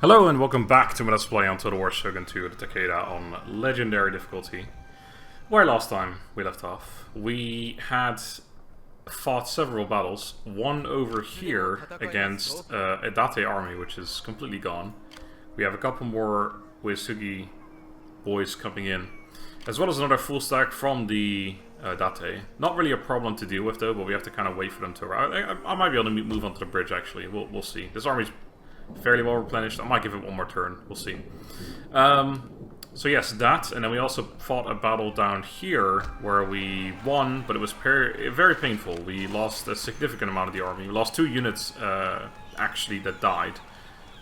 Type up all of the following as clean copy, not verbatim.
Hello and welcome back to my Let's Play on Total War Shogun 2 the Takeda on Legendary difficulty. Where last time we left off, we had fought several battles. One over here against a Date army, which is completely gone. We have a couple more Uesugi boys coming in, as well as another full stack from the Date. Not really a problem to deal with though, but we have to kind of wait for them to arrive. I might be able to move onto the bridge actually. We'll see. This army's fairly well replenished. I might give it one more turn. We'll see. So yes, that, and then we also fought a battle down here where we won, but it was very painful. We lost a significant amount of the army. We lost 2 units actually that died,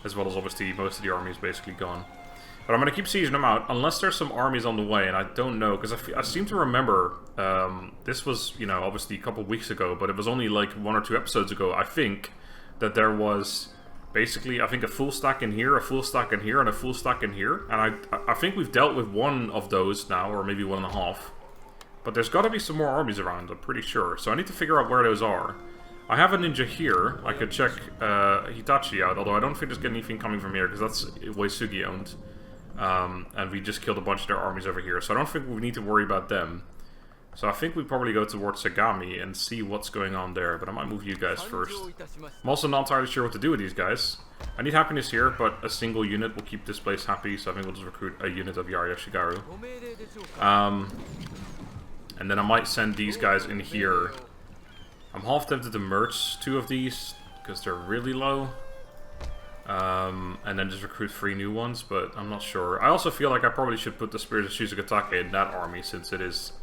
as well as obviously most of the army is basically gone. But I'm going to keep sieging them out, unless there's some armies on the way, and I don't know, because I seem to remember, this was, you know, obviously a couple of weeks ago, but it was only like 1 or 2 episodes ago, I think, that there was basically, I think, a full stack in here, a full stack in here, and a full stack in here. And I think we've dealt with one of those now, or maybe 1.5. But there's got to be some more armies around, I'm pretty sure. So I need to figure out where those are. I have a ninja here. I could check Hitachi out, although I don't think there's anything coming from here, because that's Uesugi owned. And we just killed a bunch of their armies over here, so I don't think we need to worry about them. So I think we probably go towards Sagami and see what's going on there, but I might move you guys first. I'm also not entirely sure what to do with these guys. I need happiness here, but a single unit will keep this place happy, so I think we'll just recruit a unit of Yari Yoshigaru. And then I might send these guys in here. I'm half tempted to merge 2 of these, because they're really low. And then just recruit 3 new ones, but I'm not sure. I also feel like I probably should put the Spears of Shizugatake in that army, since it is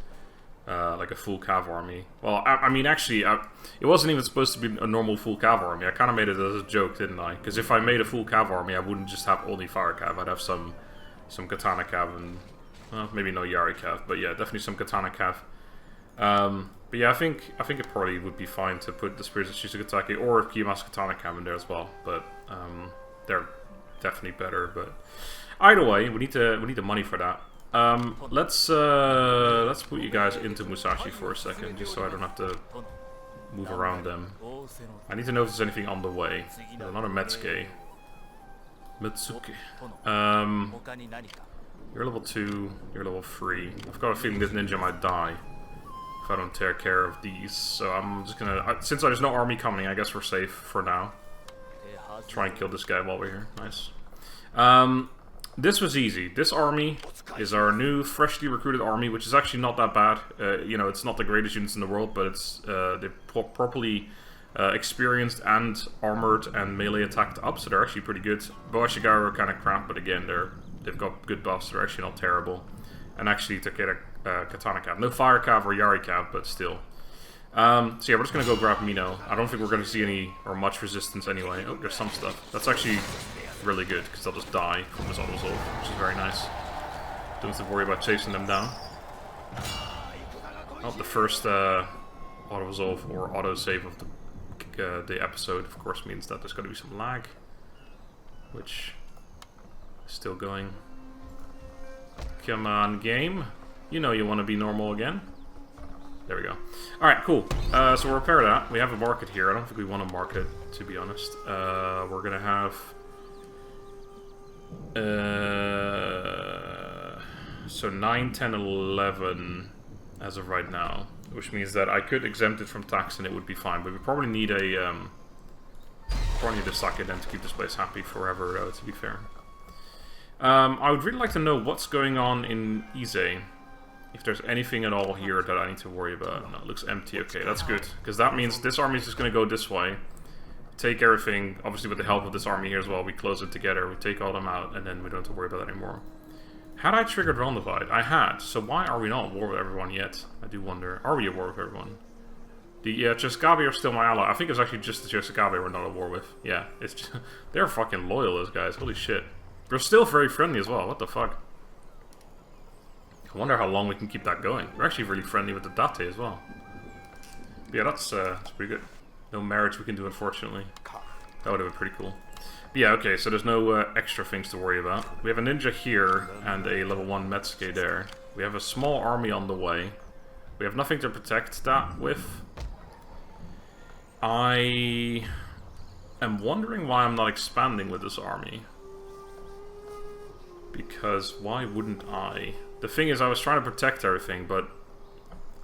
like a full cav army. Well, I mean, actually, it wasn't even supposed to be a normal full cav army. I kind of made it as a joke, didn't I? Because if I made a full cav army, I wouldn't just have only fire cav. I'd have some katana cav and maybe no Yari cav, but yeah, definitely some katana cav. But yeah, I think it probably would be fine to put the Spears of Shizugatake or Kiyomasu katana cav in there as well. But they're definitely better. But either way, we need the money for that. Let's put you guys into Musashi for a second, just so I don't have to move around them. I need to know if there's anything on the way. There's another Metsuke. You're level 2, you're level 3. I've got a feeling this ninja might die if I don't take care of these, so I'm just gonna... since there's no army coming, I guess we're safe for now. Try and kill this guy while we're here. Nice. This was easy. This army is our new, freshly recruited army, which is actually not that bad. You know, it's not the greatest units in the world, but it's they're properly experienced and armored and melee attacked up, so they're actually pretty good. Boashigaru are kind of crap, but again, they've got good buffs. They're actually not terrible. And actually, Takeda katana cav, no fire cav or Yari cav, but still. So yeah, we're just gonna go grab Mino. I don't think we're gonna see any or much resistance anyway. Oh, there's some stuff. That's actually really good, because they'll just die from this auto-resolve, which is very nice. Don't have to worry about chasing them down. Oh, the first auto-resolve or auto-save of the episode, of course, means that there's going to be some lag, which is still going. Come on, game. You know you want to be normal again. There we go. Alright, cool. So we'll repair that. We have a market here. I don't think we want to market, to be honest. We're going to have... so 9, 10, 11 as of right now, which means that I could exempt it from tax and it would be fine, but we probably need a sake then to keep this place happy forever, to be fair. I would really like to know what's going on in Ise, if there's anything at all here that I need to worry about. No, it looks empty. Okay, that's good, because that means this army is just going to go this way. Take everything, obviously with the help of this army here as well, we close it together, we take all them out, and then we don't have to worry about that anymore. Had I triggered Realm Divide? I had, so why are we not at war with everyone yet? I do wonder. Are we at war with everyone? The Chosugabe are still my ally. I think it's actually just the Chosugabe we're not at war with. Yeah, it's just, they're fucking loyal, those guys, holy shit. They're still very friendly as well, what the fuck? I wonder how long we can keep that going. We're actually really friendly with the Date as well. But yeah, that's pretty good. No marriage we can do, unfortunately. That would have been pretty cool. But yeah, okay, so there's no extra things to worry about. We have a ninja here and a level 1 Metsuke there. We have a small army on the way. We have nothing to protect that with. I am wondering why I'm not expanding with this army. Because why wouldn't I? The thing is, I was trying to protect everything, but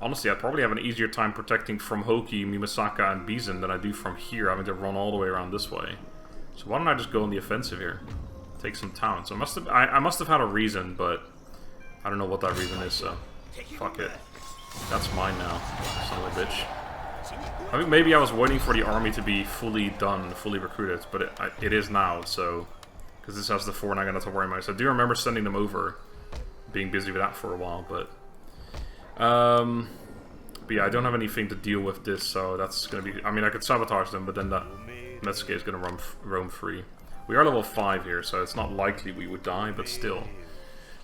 honestly, I'd probably have an easier time protecting from Hoki, Mimasaka, and Bizen than I do from here, having to run all the way around this way. So why don't I just go on the offensive here? Take some towns. I must have had a reason, but I don't know what that reason is, so fuck it. That's mine now, son of a bitch. I think maybe I was waiting for the army to be fully done, fully recruited, but it is now, so... Because this has the 4 Naginata warrior mice. I do remember sending them over, being busy with that for a while, but yeah, I don't have anything to deal with this, so that's going to be... I mean, I could sabotage them, but then that Metsuke is going to roam free. We are level 5 here, so it's not likely we would die, but still.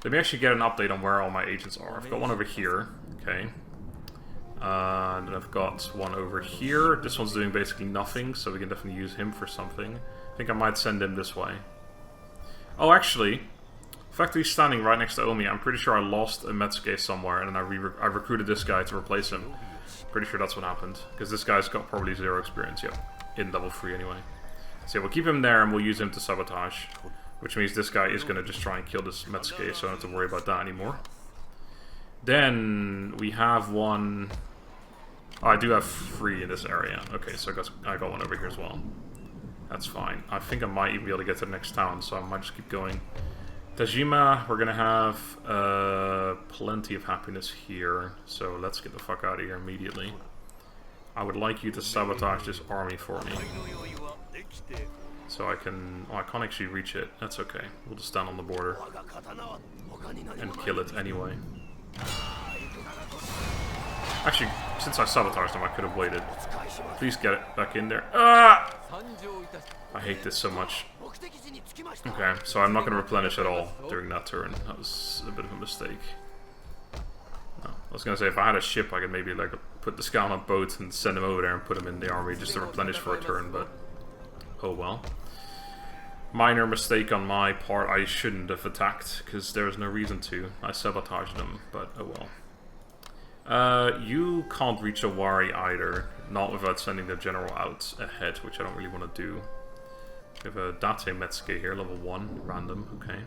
Let me actually get an update on where all my agents are. I've got one over here, okay. And then I've got one over here. This one's doing basically nothing, so we can definitely use him for something. I think I might send him this way. Oh, actually, the fact that he's standing right next to Omi, I'm pretty sure I lost a Metsuke somewhere, and then I recruited this guy to replace him. Pretty sure that's what happened, because this guy's got probably 0 experience, yep, in level 3 anyway. So yeah, we'll keep him there, and we'll use him to sabotage, which means this guy is going to just try and kill this Metsuke, so I don't have to worry about that anymore. Then we have one... Oh, I do have 3 in this area. Okay, so I got one over here as well. That's fine. I think I might even be able to get to the next town, so I might just keep going. Tajima, we're gonna have plenty of happiness here, so let's get the fuck out of here immediately. I would like you to sabotage this army for me. So I can... Oh, I can't actually reach it. That's okay. We'll just stand on the border and kill it anyway. Actually, since I sabotaged them, I could have waited. Please get it back in there. Ah! I hate this so much. Okay, so I'm not going to replenish at all during that turn. That was a bit of a mistake. No, I was going to say, if I had a ship, I could maybe like put the scout on a boat and send him over there and put him in the army just to replenish for a turn, but oh well. Minor mistake on my part. I shouldn't have attacked, because there was no reason to. I sabotaged them, but oh well. You can't reach a Wari either, not without sending the general out ahead, which I don't really want to do. We have a Date Metsuke here, level 1, random, okay.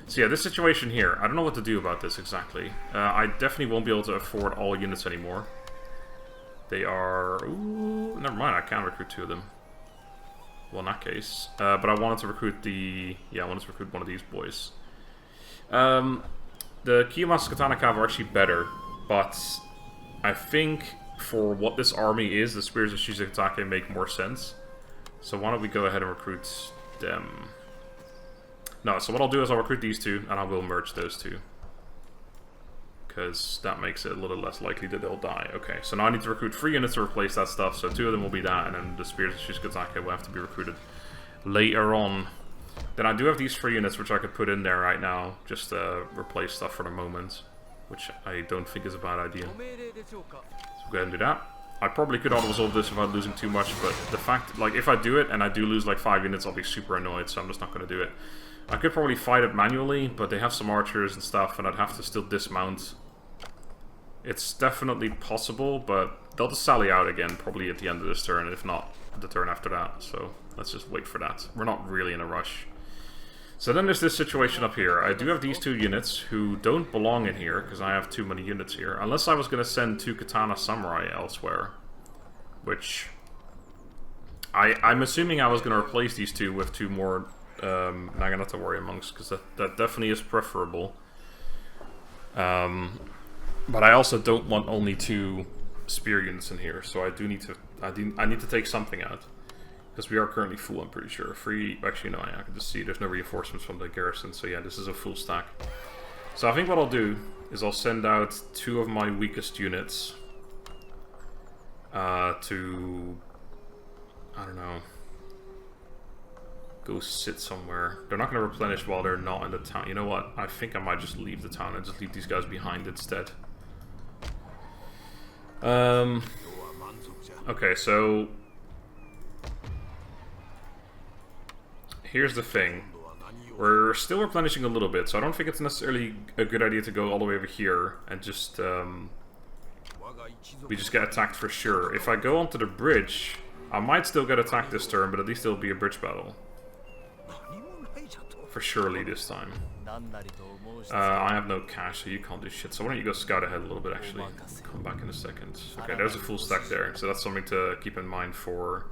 So yeah, this situation here, I don't know what to do about this exactly. I definitely won't be able to afford all units anymore. They are... Ooh, never mind, I can recruit 2 of them. Well, in that case. But I wanted to recruit the... Yeah, I wanted to recruit one of these boys. The Kiyomasu Katana Cav are actually better. But I think for what this army is, the Spears of Shizukatake make more sense. So why don't we go ahead and recruit them? No, so what I'll do is I'll recruit these 2, and I will merge those 2. Because that makes it a little less likely that they'll die. Okay, so now I need to recruit 3 units to replace that stuff, so 2 of them will be that, and then the Spears of Shizukatake will have to be recruited later on. Then I do have these 3 units which I could put in there right now, just to replace stuff for the moment. Which I don't think is a bad idea. So we'll go ahead and do that. I probably could auto-resolve this without losing too much, but the fact, like, if I do it and I do lose like 5 units, I'll be super annoyed, so I'm just not going to do it. I could probably fight it manually, but they have some archers and stuff, and I'd have to still dismount. It's definitely possible, but they'll just sally out again, probably at the end of this turn, if not the turn after that, so let's just wait for that. We're not really in a rush. So then there's this situation up here. I do have these 2 units who don't belong in here, because I have too many units here. Unless I was going to send 2 Katana Samurai elsewhere. Which... I'm assuming I was going to replace these 2 with 2 more Naginata Warrior Monks, because that definitely is preferable. But I also don't want only 2 spear units in here, so I do need to... I need to take something out. Because we are currently full, I'm pretty sure. Actually, no, I can just see there's no reinforcements from the garrison. So yeah, this is a full stack. So I think what I'll do is I'll send out 2 of my weakest units to... I don't know. Go sit somewhere. They're not going to replenish while they're not in the town. You know what? I think I might just leave the town and just leave these guys behind instead. Okay, so... Here's the thing. We're still replenishing a little bit, so I don't think it's necessarily a good idea to go all the way over here and just, we just get attacked for sure. If I go onto the bridge, I might still get attacked this turn, but at least it'll be a bridge battle. for surely this time. I have no cash, so you can't do shit. So why don't you go scout ahead a little bit, actually. Come back in a second. Okay, there's a full stack there. So that's something to keep in mind for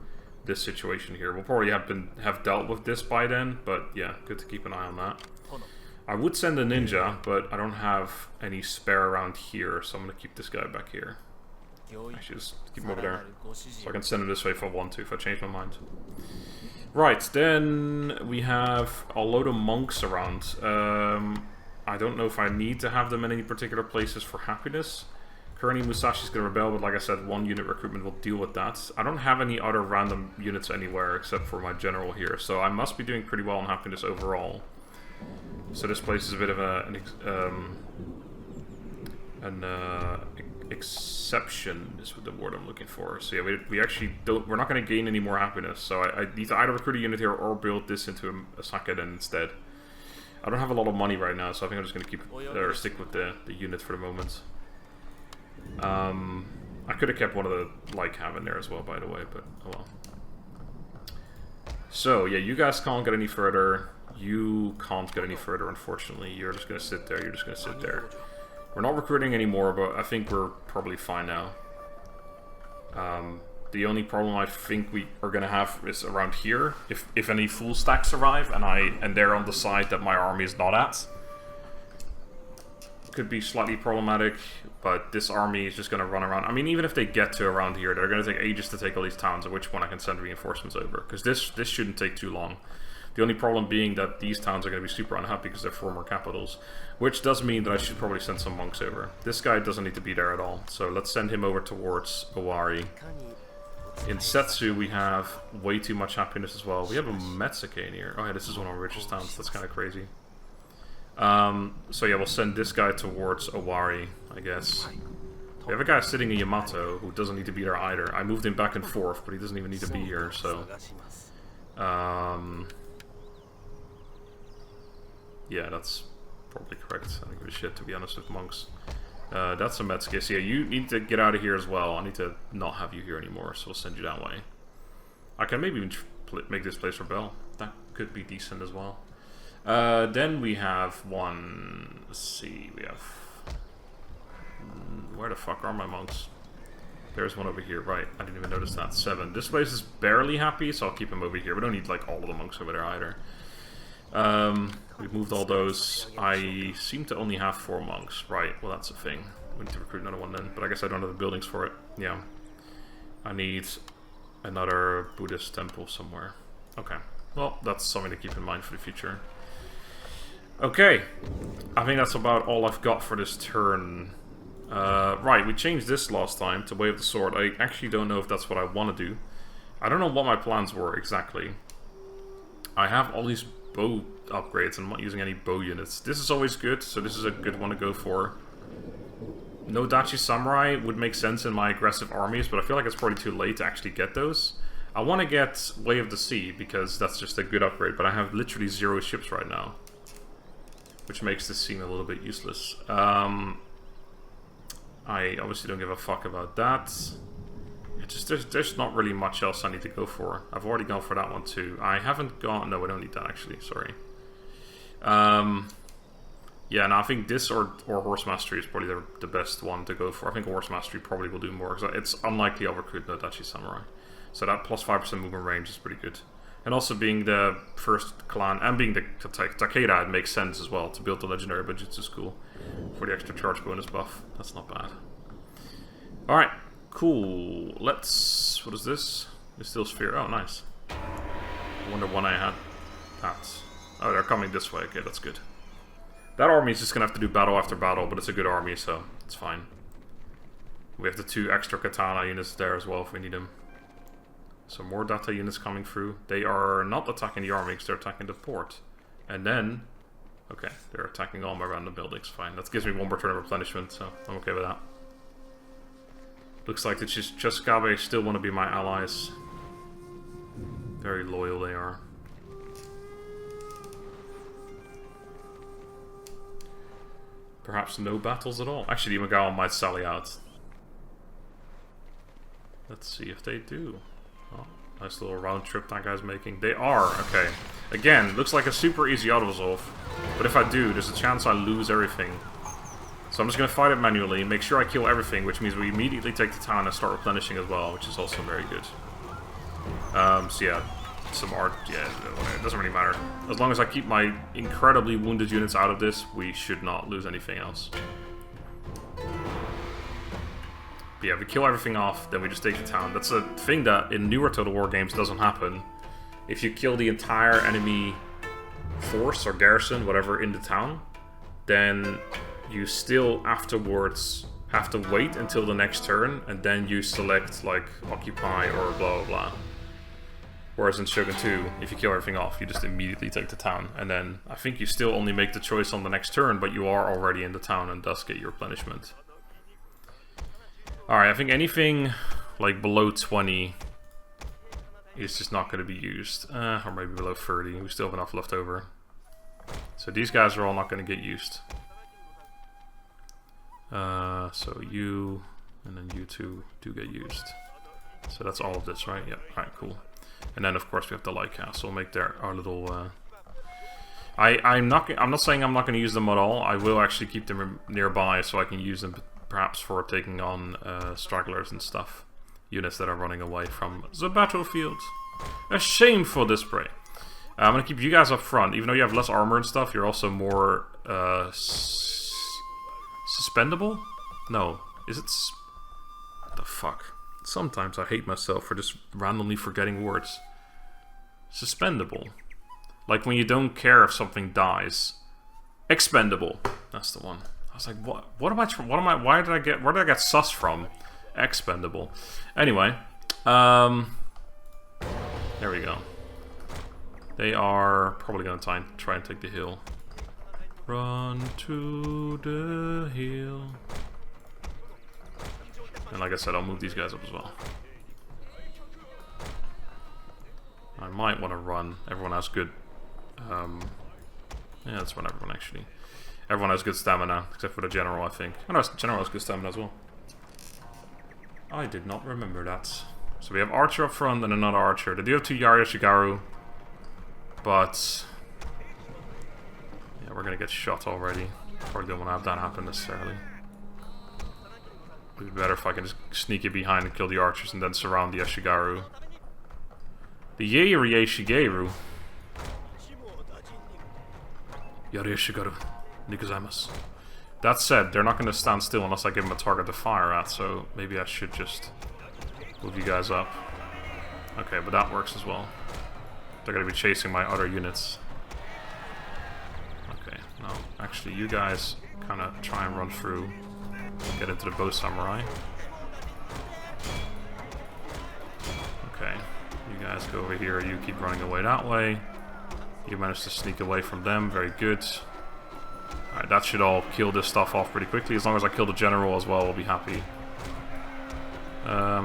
this situation here. We'll probably have dealt with this by then, but yeah, good to keep an eye on that. I would send a ninja, but I don't have any spare around here, so I'm going to keep this guy back here. Actually, just keep him over there. So I can send him this way if I want to, if I change my mind. Right, then we have a load of monks around. I don't know if I need to have them in any particular places for happiness. Currently Musashi's going to rebel, but like I said, one unit recruitment will deal with that. I don't have any other random units anywhere except for my general here, so I must be doing pretty well on happiness overall. So this place is a bit of an exception is the word I'm looking for. So yeah, we actually don't. We're not going to gain any more happiness. So I need to either recruit a unit here or build this into a Sakeden instead. I don't have a lot of money right now, so I think I'm just going to keep or stick with the unit for the moment. I could have kept one of the like in there as well, by the way, but oh well. So yeah, you guys can't get any further. You can't get any further, unfortunately. You're just going to sit there. You're just going to sit there. We're not recruiting anymore, but I think we're probably fine now. The only problem I think we are going to have is around here. If any full stacks arrive and they're on the side that my army is not at, could be slightly problematic. But this army is just going to run around. I mean, even if they get to around here, they're going to take ages to take all these towns. At which point I can send reinforcements over, because this shouldn't take too long. The only problem being that these towns are going to be super unhappy because they're former capitals. Which does mean that I should probably send some monks over. This guy doesn't need to be there at all. So let's send him over towards Owari. In Setsu we have way too much happiness as well. We have a Metsuke here. Oh yeah, this is one of our richest towns. That's kind of crazy. So yeah, we'll send this guy towards Owari, I guess. We have a guy sitting in Yamato who doesn't need to be there either. I moved him back and forth, but he doesn't even need to be here, so... yeah, that's probably correct. I don't give a shit, to be honest, with monks. That's a Metsuke. So yeah, you need to get out of here as well. I need to not have you here anymore, so we'll send you that way. I can maybe even make this place rebel. That could be decent as well. Then we have one... Let's see, we have... Where the fuck are my monks? There's one over here, right. I didn't even notice that. 7. This place is barely happy, so I'll keep him over here. We don't need, like, all of the monks over there either. We've moved all those. I seem to only have 4 monks. Right, well that's a thing. We need to recruit another one then. But I guess I don't have the buildings for it. Yeah. I need another Buddhist temple somewhere. Okay. Well, that's something to keep in mind for the future. Okay. I think that's about all I've got for this turn. Right, we changed this last time to Way of the Sword. I actually don't know if that's what I want to do. I don't know what my plans were exactly. I have all these bow upgrades. I'm not using any bow units. This is always good, so this is a good one to go for. No Dachi Samurai would make sense in my aggressive armies, but I feel like it's probably too late to actually get those. I want to get Way of the Sea, because that's just a good upgrade, but I have literally 0 ships right now. Which makes this seem a little bit useless. I obviously don't give a fuck about that. There's not really much else I need to go for. I've already gone for that one too. I haven't gone... No, I don't need that actually. Sorry. Yeah, no, I think this or Horse Mastery is probably the best one to go for. I think Horse Mastery probably will do more, because it's unlikely I'll recruit the Dachi Samurai. So that plus 5% movement range is pretty good. And also being the first clan, and being the Takeda, it makes sense as well to build the Legendary Bujutsu School for the extra charge bonus buff. That's not bad. Alright. Cool. Let's... What is this? The Steel Sphere. Oh, nice. I wonder when I had that. Oh, they're coming this way. Okay, that's good. That army is just going to have to do battle after battle, but it's a good army, so it's fine. We have the 2 extra katana units there as well if we need them. So more data units coming through. They are not attacking the army because they're attacking the port. And then... Okay, they're attacking all my random buildings. Fine. That gives me 1 more turn of replenishment, so I'm okay with that. Looks like the Chasukabe still want to be my allies. Very loyal they are. Perhaps no battles at all. Actually, the Imagawa might sally out. Let's see if they do. Oh, nice little round trip that guy's making. They are, okay. Again, looks like a super easy auto-resolve. But if I do, there's a chance I lose everything. So I'm just going to fight it manually, make sure I kill everything, which means we immediately take the town and start replenishing as well, which is also very good. So yeah, some art, yeah, it doesn't really matter. As long as I keep my incredibly wounded units out of this, we should not lose anything else. But yeah, we kill everything off, then we just take the town. That's a thing that in newer Total War games doesn't happen. If you kill the entire enemy force or garrison, whatever, in the town, then you still afterwards have to wait until the next turn, and then you select, like, occupy or blah blah blah. Whereas in Shogun 2, if you kill everything off, you just immediately take the town, and then I think you still only make the choice on the next turn, but you are already in the town and thus get your replenishment. Alright, I think anything like below 20 is just not going to be used. Or maybe below 30, we still have enough left over. So these guys are all not going to get used. So you, and then you two do get used. So that's all of this, right? Yep, alright, cool. And then of course we have the light cast, so we'll make our little... I'm not saying I'm not going to use them at all. I will actually keep them nearby so I can use them perhaps for taking on stragglers and stuff. Units that are running away from the battlefield. A shameful display. I'm going to keep you guys up front. Even though you have less armor and stuff, you're also more suspendable? No. Is it... What the fuck? Sometimes I hate myself for just randomly forgetting words. Suspendable. Like when you don't care if something dies. Expendable. That's the one. I was like, where did I get sus from? Expendable. Anyway, there we go. They are probably going to try and take the hill. Run to the hill. And like I said, I'll move these guys up as well. I might want to run. Everyone has good... yeah, let's run everyone actually. Everyone has good stamina, except for the general, I think. Oh no, the general has good stamina as well. I did not remember that. So we have Archer up front and another Archer. They do have 2 Shigaru. But... yeah, we're gonna get shot already. Probably don't want to have that happen necessarily. It would be better if I can just sneak it behind and kill the Archers and then surround the Yashigaru. The Yairi Yashigaru. Yari Yashigaru. Nikuzaimasu. That said, they're not going to stand still unless I give them a target to fire at, so maybe I should just move you guys up. Okay, but that works as well. They're going to be chasing my other units. Okay, no, actually you guys kind of try and run through, get into the bow samurai. Okay, you guys go over here, you keep running away that way. You managed to sneak away from them, very good. Alright, that should all kill this stuff off pretty quickly. As long as I kill the general as well, we'll be happy.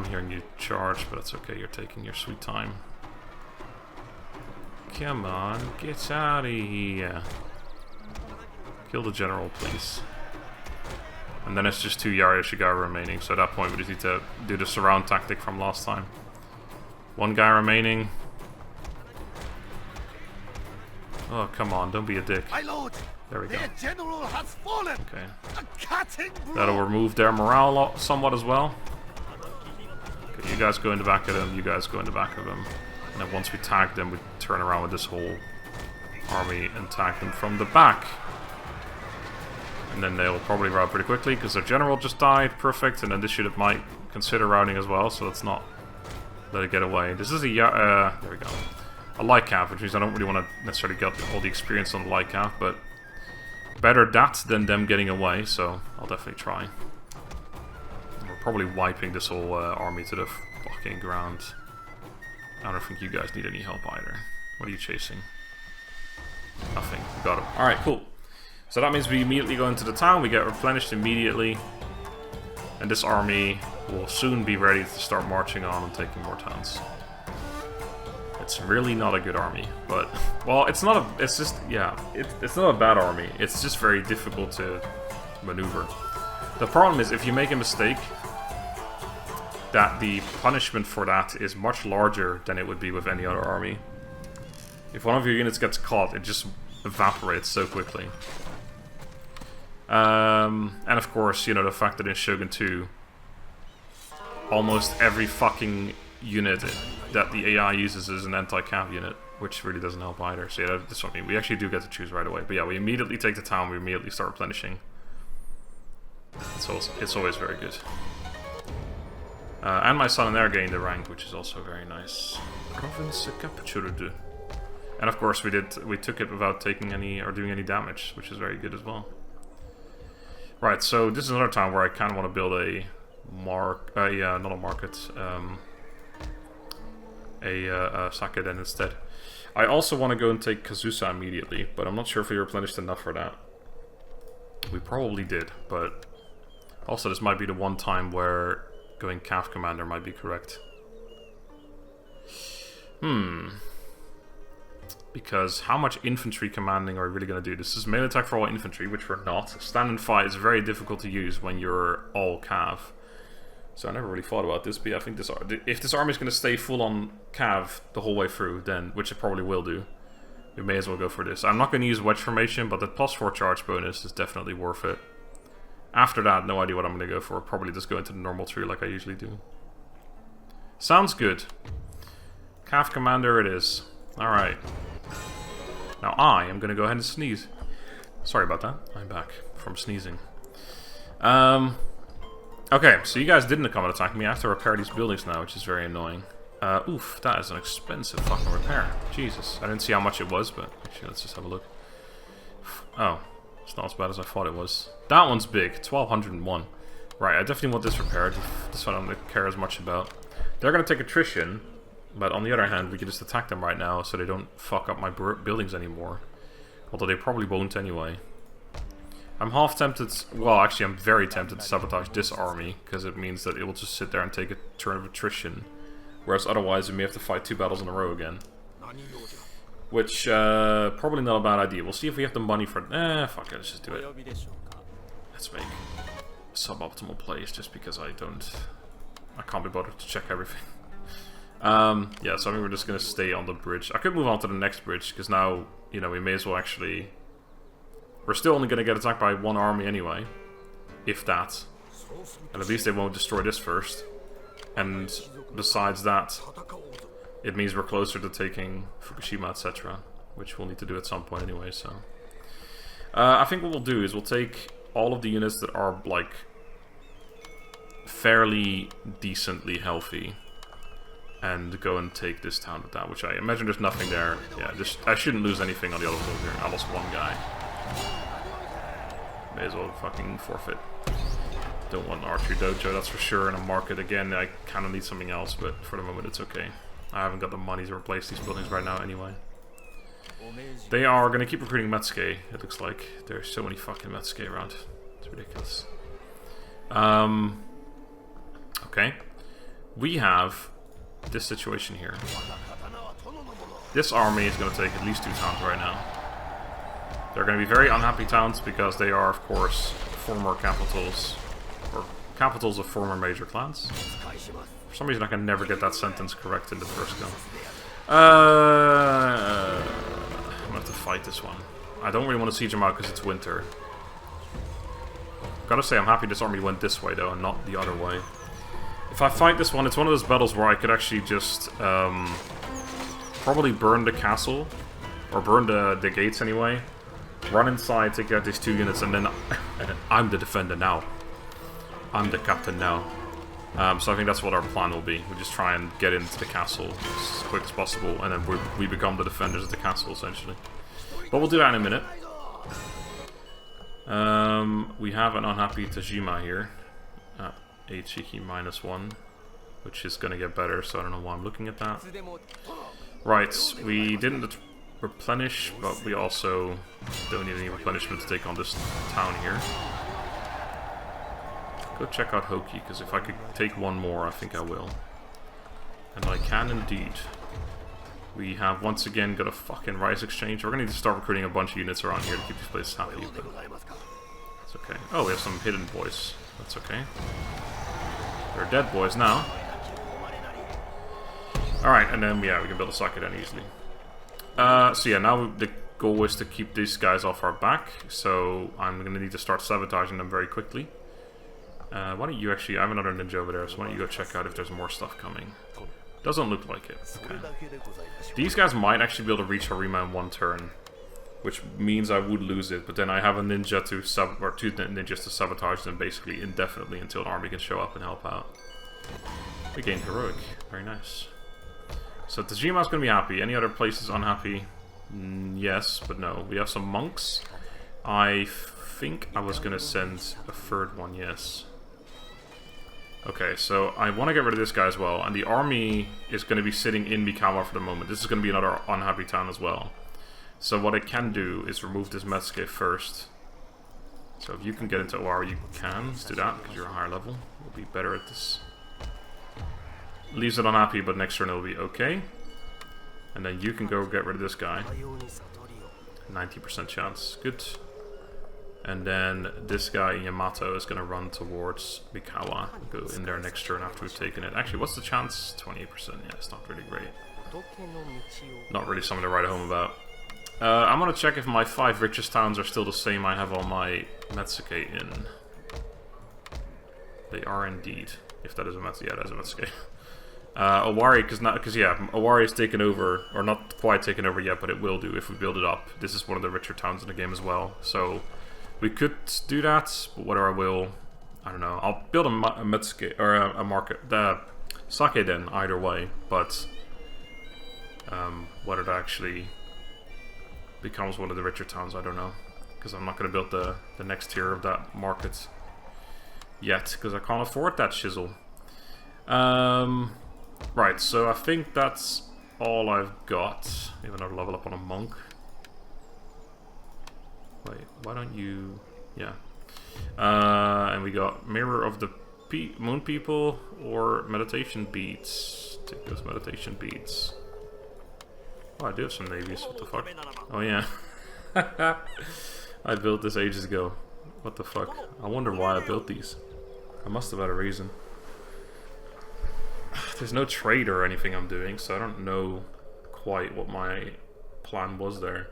Hearing you charge, but that's okay, you're taking your sweet time. Come on, get out of here. Kill the general, please. And then it's just 2 Yari Shigaru remaining, so at that point we just need to do the surround tactic from last time. 1 guy remaining. Oh, come on, don't be a dick. My lord, there we go. Their general has fallen. Okay. That'll remove their morale somewhat as well. Okay, you guys go in the back of them, you guys go in the back of them. And then once we tag them, we turn around with this whole army and tag them from the back. And then they'll probably rout pretty quickly because their general just died. Perfect. And then this unit might consider routing as well, so let's not let it get away. This is a... there we go. A light cap, which means I don't really want to necessarily get all the experience on the light cap, but better that than them getting away, so I'll definitely try. We're probably wiping this whole army to the fucking ground. I don't think you guys need any help either. What are you chasing? Nothing. Got him. Alright, cool. So that means we immediately go into the town, we get replenished immediately, and this army will soon be ready to start marching on and taking more towns. It's really not a good army, but, well, it's not a, it's just, yeah, it's not a bad army, it's just very difficult to maneuver. The problem is, if you make a mistake, that the punishment for that is much larger than it would be with any other army. If one of your units gets caught, it just evaporates so quickly. And of course, you know, the fact that in Shogun 2, almost every fucking unit that the AI uses is an anti-cav unit, which really doesn't help either. So yeah, that's what I mean. We actually do get to choose right away. But yeah, we immediately take the town, we immediately start replenishing. It's always very good. And my son and there gained a rank, which is also very nice. Province captured. And of course we took it without taking any or doing any damage, which is very good as well. Right, so this is another town where I kind of want to build a not a market, a sake den instead. I also want to go and take Kazusa immediately, but I'm not sure if we replenished enough for that. We probably did, but also this might be the one time where going Cav Commander might be correct. Because how much infantry commanding are we really going to do? This is melee attack for all infantry, which we're not. Stand and fight is very difficult to use when you're all Cav. So I never really thought about this, but yeah, I think if this army is going to stay full on Cav the whole way through, then, which it probably will do, we may as well go for this. I'm not going to use wedge formation, but the +4 charge bonus is definitely worth it. After that, no idea what I'm going to go for. Probably just go into the normal tree like I usually do. Sounds good. Cav Commander it is. Alright. Now I am going to go ahead and sneeze. Sorry about that. I'm back from sneezing. Okay, so you guys didn't come and attack me. I have to repair these buildings now, which is very annoying. Oof, that is an expensive fucking repair. Jesus. I didn't see how much it was, but actually, let's just have a look. Oh, it's not as bad as I thought it was. That one's big. 1201. Right, I definitely want this repaired. This one I don't care as much about. They're going to take attrition. But on the other hand, we can just attack them right now so they don't fuck up my buildings anymore. Although they probably won't anyway. I'm half tempted... Well, actually, I'm very tempted to sabotage this army, because it means that it will just sit there and take a turn of attrition. Whereas otherwise, we may have to fight 2 battles in a row again. Which, probably not a bad idea. We'll see if we have the money for... fuck it, let's just do it. Let's make suboptimal plays, just because I can't be bothered to check everything. Yeah, so I mean we're just gonna stay on the bridge. I could move on to the next bridge, because now, you know, we may as well actually... We're still only gonna get attacked by one army anyway. If that. And at least they won't destroy this first. And besides that, it means we're closer to taking Fukushima, etc. Which we'll need to do at some point anyway, so... I think what we'll do is we'll take all of the units that are, like, fairly decently healthy. And go and take this town with that, which I imagine there's nothing there. Yeah, I shouldn't lose anything on the other field here. I lost one guy. May as well fucking forfeit. Don't want an archery dojo, that's for sure. And a market again, I kind of need something else, but for the moment it's okay. I haven't got the money to replace these buildings right now anyway. They are going to keep recruiting Metsuke, it looks like. There's so many fucking Metsuke around. It's ridiculous. Okay. We have... this situation here. This army is going to take at least 2 towns right now. They're going to be very unhappy towns because they are, of course, former capitals, or capitals of former major clans. For some reason I can never get that sentence correct in the first go. I'm going to have to fight this one. I don't really want to siege them out because it's winter. Gotta say, I'm happy this army went this way though, and not the other way. If I fight this one, it's one of those battles where I could actually just probably burn the castle, or burn the gates anyway, run inside, take out these 2 units, and then I'm the defender now. I'm the captain now. So I think that's what our plan will be. We just try and get into the castle as quick as possible, and then we become the defenders of the castle, essentially. But we'll do that in a minute. We have an unhappy Tajima here. Eichiki -1, which is going to get better, so I don't know why I'm looking at that. Right, we didn't replenish, but we also don't need any replenishment to take on this town here. Go check out Hoki, because if I could take one more, I think I will. And I can indeed. We have once again got a fucking rice exchange. We're going to need to start recruiting a bunch of units around here to keep this place happy, but it's okay. Oh, we have some hidden boys. That's okay. They're dead boys now. Alright, and then, yeah, we can build a sake den easily. So yeah, now the goal is to keep these guys off our back. So I'm gonna need to start sabotaging them very quickly. Why don't you actually... I have another ninja over there, so why don't you go check out if there's more stuff coming. Doesn't look like it. Okay. These guys might actually be able to reach Harima in one turn, which means I would lose it, but then I have a ninja to two ninjas to sabotage them basically indefinitely until an army can show up and help out. We gained heroic. Very nice. So Tajima's gonna be happy. Any other places unhappy? Yes, but no. We have some monks. I think I was gonna send a third one, yes. Okay, so I want to get rid of this guy as well, and the army is going to be sitting in Mikawa for the moment. This is going to be another unhappy town as well. So what I can do is remove this Metsuke first. So if you can get into Owari, you can. Let's do that, because you're a higher level. We'll be better at this. Leaves it unhappy, but next turn it'll be okay. And then you can go get rid of this guy. 90% chance. Good. And then this guy, Yamato, is going to run towards Mikawa. Go in there next turn after we've taken it. Actually, what's the chance? 28%. Yeah, it's not really great. Not really something to write home about. I'm going to check if my 5 richest towns are still the same I have all my Metsuke in. They are indeed. If that is a Metsuke. Yeah, that is a Metsuke. Owari, because yeah, Owari is taken over, or not quite taken over yet, but it will do if we build it up. This is one of the richer towns in the game as well. So... we could do that, but whether I will, I don't know. I'll build a Metsuke, or a market, the Sake then, either way, but whether that actually becomes one of the richer towns, I don't know. Because I'm not going to build the next tier of that market yet, because I can't afford that shizzle. Right, so I think that's all I've got. We have another level up on a monk. Wait, why don't you... yeah. And we got Mirror of the Moon People or Meditation Beads. Take those meditation beads. Oh, I do have some navies. What the fuck? Oh, yeah. I built this ages ago. What the fuck? I wonder why I built these. I must have had a reason. There's no trade or anything I'm doing, so I don't know quite what my plan was there.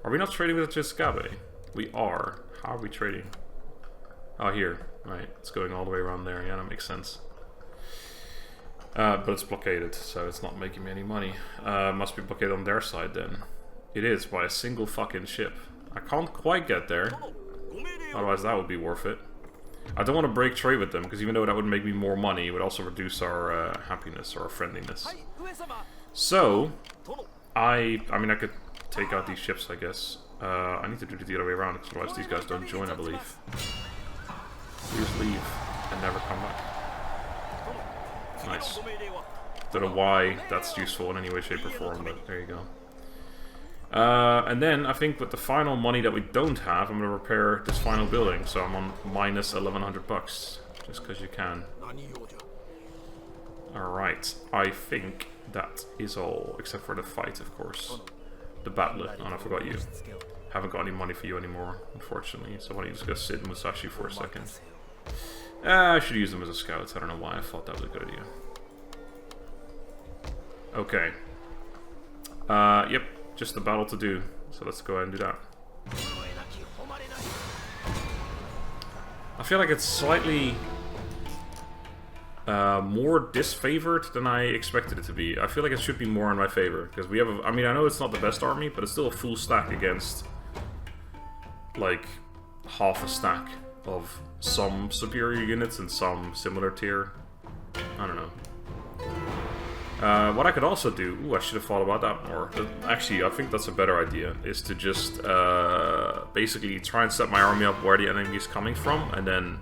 Are we not trading with Chiskabe? We are. How are we trading? Oh, here. Right. It's going all the way around there. Yeah, that makes sense. But it's blockaded, so it's not making me any money. Must be blockaded on their side then. It is, by a single fucking ship. I can't quite get there. Otherwise that would be worth it. I don't want to break trade with them, because even though that would make me more money, it would also reduce our happiness or our friendliness. So, I mean, I could take out these ships, I guess. I need to do it the other way around, because otherwise these guys don't join, I believe. You just leave and never come back. Nice. Don't know why that's useful in any way, shape, or form, but there you go. And then I think with the final money that we don't have, I'm going to repair this final building, so I'm on minus 1100 bucks, just because you can. Alright, I think that is all, except for the fight, of course. The battle. Oh, I forgot you. Haven't got any money for you anymore, unfortunately, so why don't you just go sit in Musashi for a second. I should use them as a scout. I don't know why I thought that was a good idea. Okay. Yep, just the battle to do, so let's go ahead and do that. I feel like it's slightly more disfavored than I expected it to be. I feel like it should be more in my favor, because we have a, I mean, I know it's not the best army, but it's still a full stack against like half a stack of some superior units and some similar tier. I don't know. What I could also do, ooh, I should have thought about that more. Actually, I think that's a better idea, is to just basically try and set my army up where the enemy is coming from, and then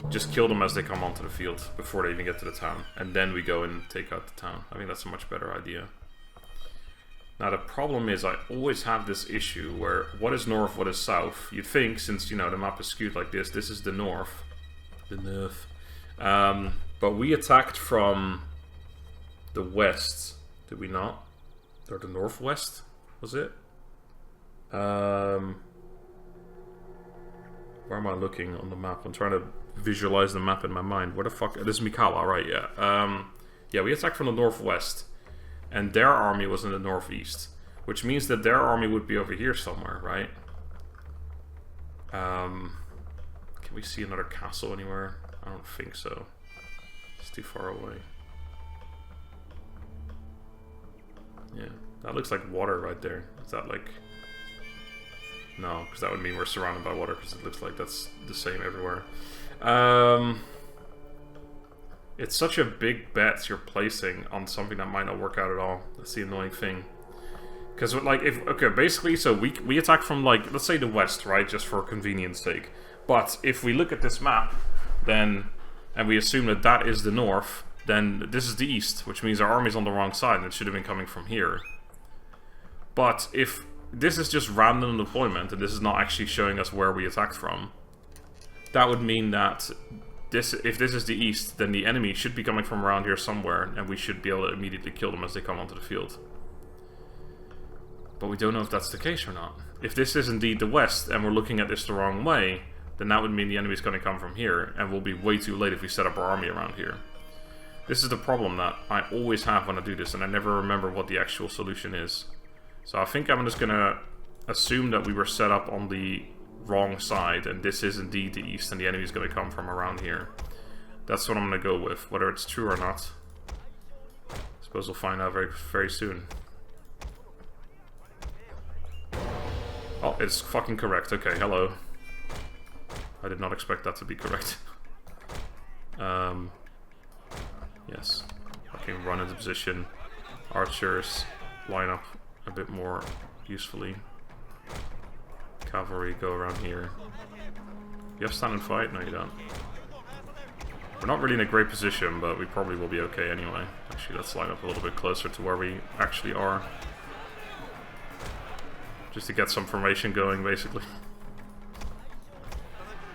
just kill them as they come onto the field before they even get to the town. And then we go and take out the town. I think that's a much better idea. Now the problem is I always have this issue where what is north, what is south? You'd think, since, you know, the map is skewed like this is the north. The north. But we attacked from the west, did we not? Or the northwest, was it? Where am I looking on the map? I'm trying to visualize the map in my mind. Where the fuck? This is Mikawa, right? Yeah. Yeah, we attacked from the northwest. and their army was in the northeast, which means that their army would be over here somewhere, right? Can we see another castle anywhere? I don't think so. It's too far away. Yeah, that looks like water right there. Is that like... No, because that would mean we're surrounded by water, because it looks like that's the same everywhere. It's such a big bet you're placing on something that might not work out at all. That's the annoying thing. Because, like, if... Okay, basically, so we attack from, like, let's say the west, right? Just for convenience sake. But if we look at this map, then... And we assume that that is the north, then this is the east, which means our army's on the wrong side, and it should have been coming from here. But if this is just random deployment, and this is not actually showing us where we attacked from, that would mean that if this is the east, then the enemy should be coming from around here somewhere, and we should be able to immediately kill them as they come onto the field. But we don't know if that's the case or not. If this is indeed the west, and we're looking at this the wrong way, then that would mean the enemy's going to come from here, and we'll be way too late if we set up our army around here. This is the problem that I always have when I do this, and I never remember what the actual solution is. So I think I'm just going to assume that we were set up on the wrong side, and this is indeed the east, and the enemy's going to come from around here. That's what I'm going to go with, whether it's true or not. I suppose we'll find out very, very soon. Oh, it's fucking correct. Okay, hello. I did not expect that to be correct. Yes. Okay, run into position. Archers line up a bit more usefully. Cavalry go around here. You have stand and fight? No, you don't. We're not really in a great position, but we probably will be okay anyway. Actually, let's line up a little bit closer to where we actually are. Just to get some formation going, basically.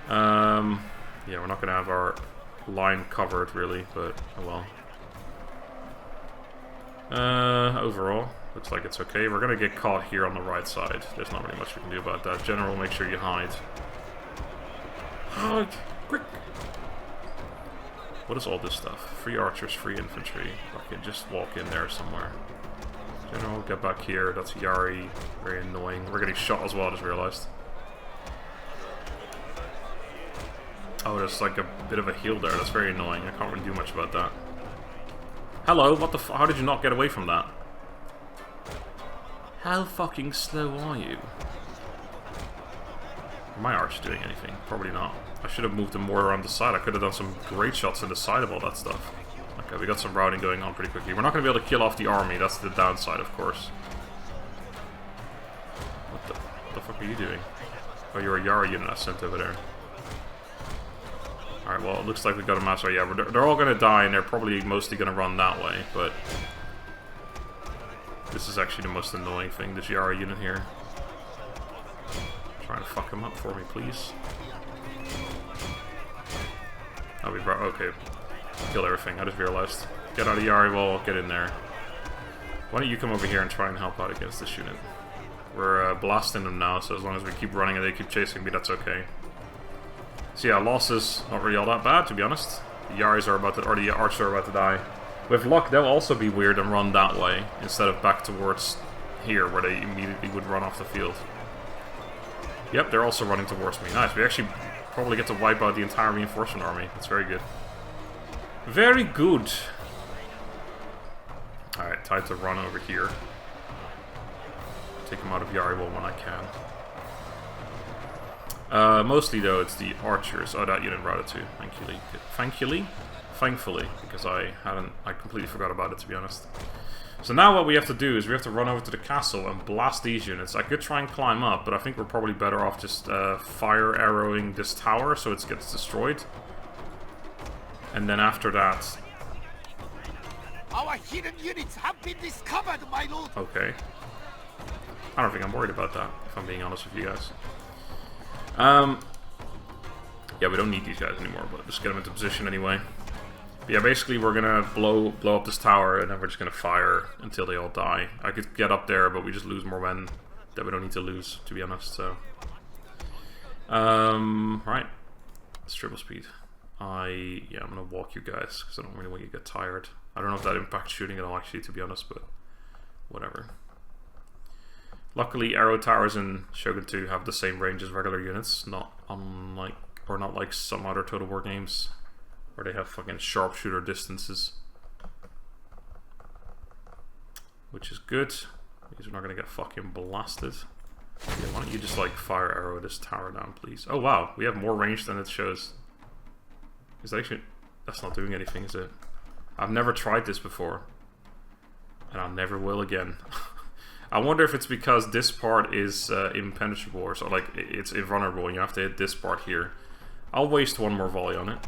Yeah, we're not going to have our line covered, really, but oh well. Overall, looks like it's okay. We're going to get caught here on the right side. There's not really much we can do about that. General, make sure you hide. Hide! Quick! What is all this stuff? Free archers, free infantry. Okay, just walk in there somewhere. General, get back here. That's Yari. Very annoying. We're getting shot as well, I just realized. Oh, there's like a bit of a heal there. That's very annoying. I can't really do much about that. Hello, what the how did you not get away from that? How fucking slow are you? Are my archers doing anything? Probably not. I should have moved them more around the side. I could have done some great shots in the side of all that stuff. Okay, we got some routing going on pretty quickly. We're not going to be able to kill off the army. That's the downside, of course. What the fuck are you doing? Oh, you're a Yara unit I sent over there. Alright, well, it looks like we got a master. Yeah, they're all going to die, and they're probably mostly going to run that way, but... This is actually the most annoying thing, this Yara unit here. Trying to fuck him up for me, please. Oh, we brought... Okay. Kill everything, I just realized. Get out of Yari wall, get in there. Why don't you come over here and try and help out against this unit? We're blasting them now, so as long as we keep running and they keep chasing me, that's okay. So yeah, losses not really all that bad, to be honest. The Yaris are about to, or the archers are about to die. With luck, they'll also be weird and run that way, instead of back towards here, where they immediately would run off the field. Yep, they're also running towards me. Nice, we actually probably get to wipe out the entire reinforcement army. That's very good. Very good. Alright, time to run over here. Take him out of Yariwal when I can. Mostly though, it's the archers. Oh, that unit routed too. Thankfully, because I completely forgot about it, to be honest. So now what we have to do is we have to run over to the castle and blast these units. I could try and climb up, but I think we're probably better off just fire arrowing this tower so it gets destroyed. And then after that... Our hidden units have been discovered, my lord. Okay. I don't think I'm worried about that, if I'm being honest with you guys. Yeah, we don't need these guys anymore, but just get them into position anyway. But yeah, basically we're gonna blow up this tower, and then we're just gonna fire until they all die. I could get up there, but we just lose more men that we don't need to lose, to be honest, so... right. Let's triple speed. Yeah, I'm gonna walk you guys, because I don't really want you to get tired. I don't know if that impacts shooting at all, actually, to be honest, but... whatever. Luckily, arrow towers in Shogun 2 have the same range as regular units, not like some other Total War games where they have fucking sharpshooter distances. Which is good. These are not gonna get fucking blasted. Yeah, why don't you just like fire arrow this tower down, please? Oh wow, we have more range than it shows. Is that actually... That's not doing anything, is it? I've never tried this before. And I never will again. I wonder if it's because this part is impenetrable or so, like it's invulnerable and you have to hit this part here. I'll waste one more volley on it.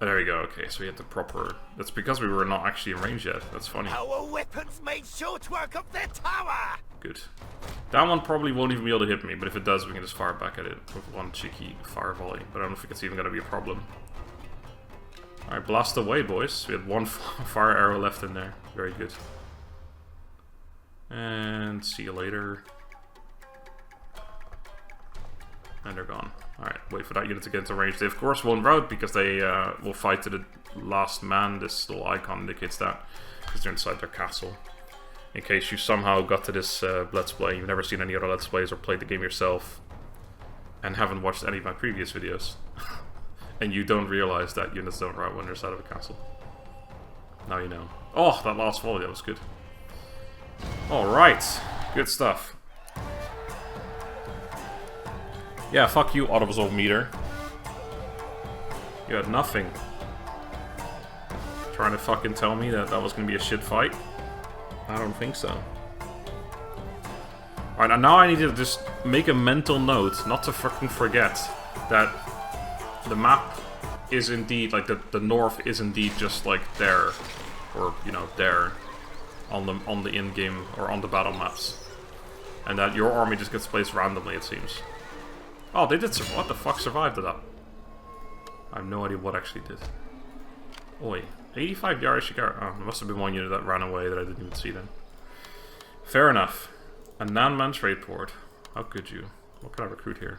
Oh, there we go, okay, so we had the proper... That's because we were not actually in range yet, that's funny. Our weapons made short work of their tower! Good. That one probably won't even be able to hit me, but if it does, we can just fire back at it with one cheeky fire volley. But I don't think it's even going to be a problem. Alright, blast away, boys. We had one fire arrow left in there. Very good. And see you later. And they're gone. Alright, wait for that unit to get into range. They of course won't rout because they will fight to the last man. This little icon indicates that. Because they're inside their castle. In case you somehow got to this Let's Play, you've never seen any other Let's Plays or played the game yourself. And haven't watched any of my previous videos. And you don't realize that units don't rout when they're inside of a castle. Now you know. Oh, that last volley, that was good. Alright, good stuff. Yeah, fuck you, Audiovisual Meter. You had nothing. Trying to fucking tell me that that was gonna be a shit fight? I don't think so. Alright, and now I need to just make a mental note not to fucking forget that the map is indeed, like the north is indeed just like there. Or, you know, there. On the in-game or on the battle maps. And that your army just gets placed randomly, it seems. Oh, they did survive. What the fuck survived that? I have no idea what actually did. Oi. 85 Yara Shikara. Oh, there must have been one unit that ran away that I didn't even see then. Fair enough. A non-man trade port. How could you? What can I recruit here?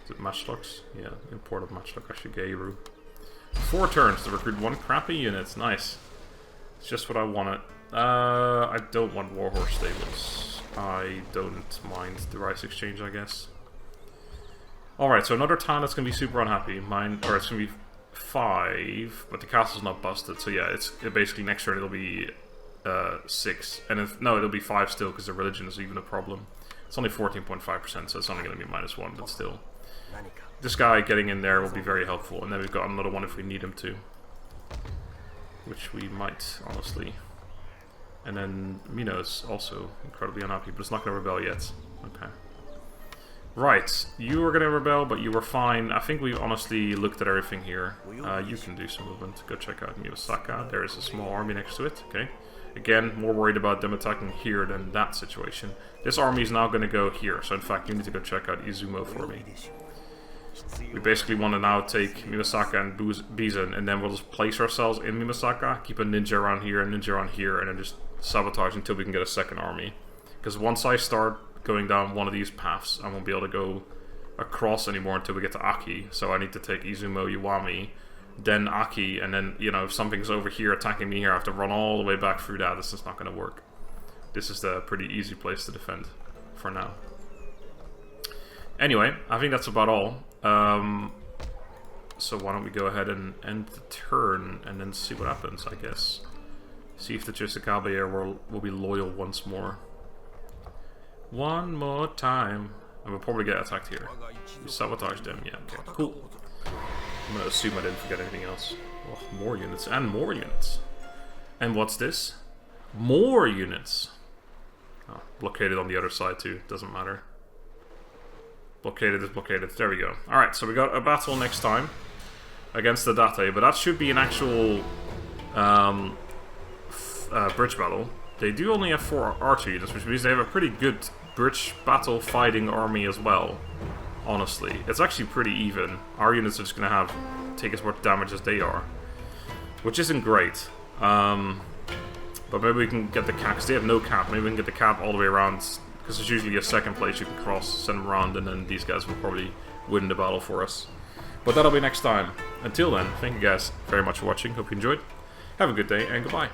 Is it matchlocks? Yeah, import of matchlock Ashigeru. 4 turns to recruit 1 crappy unit. Nice. It's just what I wanted. I don't want warhorse stables. I don't mind the rice exchange, I guess. Alright, so another town that's going to be super unhappy. Mine, or it's going to be 5, but the castle's not busted. So yeah, it's basically next turn it'll be 6. And if, no, it'll be 5 still because the religion is even a problem. It's only 14.5%, so it's only going to be -1, but still. This guy getting in there will be very helpful. And then we've got another one if we need him to. Which we might, honestly. And then Mino's also incredibly unhappy, but it's not going to rebel yet. Okay. Right, you were going to rebel, but you were fine. I think we honestly looked at everything here. You can do some movement. Go check out Miyosaka. There is a small army next to it. Okay. Again, more worried about them attacking here than that situation. This army is now going to go here. So in fact, you need to go check out Izumo for me. We basically want to now take Miyosaka and Bizen, and then we'll just place ourselves in Miyosaka, keep a ninja around here, and ninja around here, and then just sabotage until we can get a second army. Because once I start going down one of these paths, I won't be able to go across anymore until we get to Aki. So I need to take Izumo, Iwami, then Aki, and then, you know, if something's over here attacking me here, I have to run all the way back through that. This is not going to work. This is the pretty easy place to defend for now. Anyway, I think that's about all. So why don't we go ahead and end the turn and then see what happens, I guess. See if the Chisakabe will be loyal once more. One more time. And we'll probably get attacked here. We sabotage them, yeah, okay, cool. I'm gonna assume I didn't forget anything else. Oh, more units and more units. And what's this? More units! Oh, blockaded on the other side too, doesn't matter. Blockaded is blockaded. There we go. Alright, so we got a battle next time against the Date, but that should be an actual bridge battle. They do only have 4 archer units, which means they have a pretty good bridge battle fighting army as well. Honestly, it's actually pretty even. Our units are just going to take as much damage as they are, which isn't great. But maybe we can get the cap, because they have no cap. Maybe we can get the cap all the way around. Because there's usually a second place you can cross, send them around, and then these guys will probably win the battle for us. But that'll be next time. until then, thank you guys very much for watching. Hope you enjoyed. Have a good day and goodbye.